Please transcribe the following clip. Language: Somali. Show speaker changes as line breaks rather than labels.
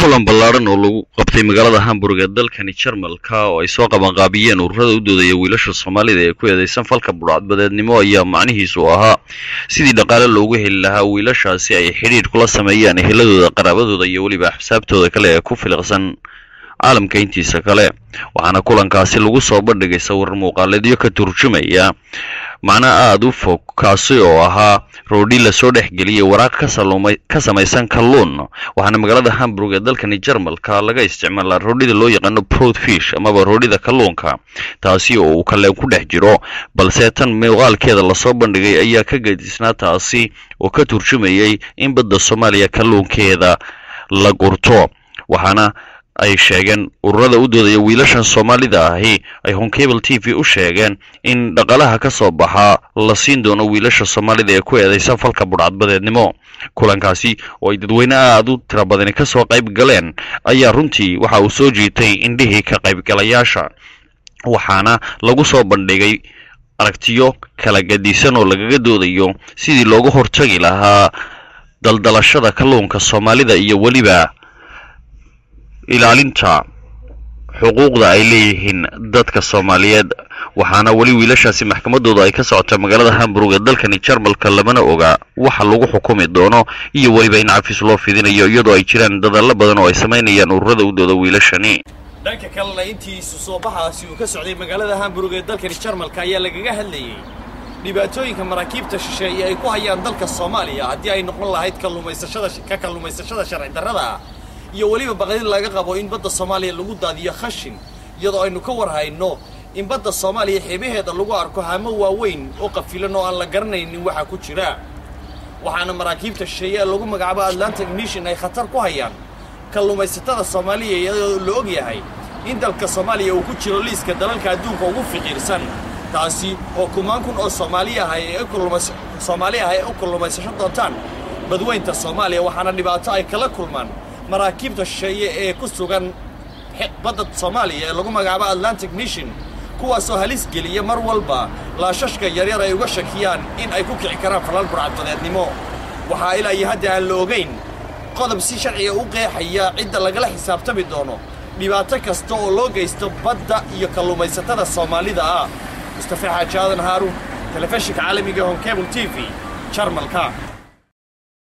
kulan ballaaran oo lagu qabtay magaalada Hamburg ee dalkani Jarmalka oo ay soo qabanqaabiyeen ururada u doodaya wiilasha Soomaalida ee ku eedeysan falka burcadbadeednimo ayaa macnihiisu ahaa sidii dhaqaale loogu heli lahaa wiilashaasi ay xiriir kula sameeyaan eheladooda qaraabadooda iyo waliba xisaabtooda kale ee ku filqsan caalamka intiisa kale waxaana kulankaasi lagu soo bandhigay sawir muuqaaleedyo ka turjumaya macna aad u fog kaasi oo ahaa roodhi la soo dhexgeliyay waraaq ka samaysan kalluun waxaana magaalada Hamburg ee dalkani Jarmalka laga isticmaalaa roodhida loo yaqaan proudfish ama roodhida kalluunka taasi oo uu kale ku dhex jiro balse tan muuqaalkeeda la soo bandhigay ayaa ka gadisnaa taasi oo ka turjumayay in badda Soomaaliya kalluunkeeda la gurto waxaana ay sheegeen ururada u doodaya wiilashan Soomaalida ahi ay Cable TV u sheegeen in dhaqaalaha ka soo baxa la siin doono wiilasha Soomaalida ee ku eedeysan falka burcadbadeednimo kulankaasi oo ay dadweyne aad u tiro badan ka soo qayb galeen ayaa runtii waxa uu soo jiitay indhihii ka qaybgalayaasha waxaana lagu soo bandhigay aragtiyo kala gadisan oo lagaga doodayo sidii loogu hortagi lahaa daldalashada kalluunka Soomaalida iyo waliba ilaalinta xuquuqda ay leeyihiin dadka Soomaaliyeed waxaana wali wiilashaasi maxkamadooda ay ka socoto magaalada Hamburg ee dalkani Jarmalka lamana oga waxa lagu xukumi doono iyo waliba in cafis loo fidinayo iyadoo ay jiraan dadaal badan oo ay sameynayaan ururada u dooda wiilashani
dhanka kalena intii soo baxaasi uu ka socday magaalada Hamburg ee dalkani Jarmalka ayaa lagaga hadlayay dhibaatooyinka maraakiibta shisheeye ay ku hayaan dalka Soomaaliya haddii ay noqon lahayd kalluumaysashada sharci darrada iyo waliba baqdin laga qabo in badda Soomaaliya lagu daadiyo khashin iyadoo aynu ka warhayno in badda Soomaaliya xeebaheeda lagu arko haamo waaweyn oo qafilan oo aan la garanaynin waxa ku jira waxaana maraakiibta shisheeye lagu magacaabo Atlantic Mission ay khatar ku hayaan kalluumaysatada Soomaaliya iyadoo la og yahay in dalka Soomaaliya uu ku jiro liiska dalalka adduunka ugu fiqiirsan taasi oo kumaan kun oo Soomaali ah ay u kalluumaysasho doontaan badweynta Soomaaliya waxaana dhibaato ay kala kulmaan maraakiibta shisheeye ee ku sugan badda Soomaaliya ee lagu magacaabo Atlantic Mission kuwaasoo halis geliya mar walba laashashka yaryar ay uga shakiyaan in ay ku kici karaan falal burcadbadeednimo waxaa ilaa iyo hadda aan la ogeyn qodob si sharciga u qeexaya cidda lagala xisaabtami doono dhibaato kasta oo loo geysto badda iyo kalluumaysatada Soomaalida ah Mustafa Xaaji Aadan Haaruun telefishinka caalamiga Cable TV Jarmalka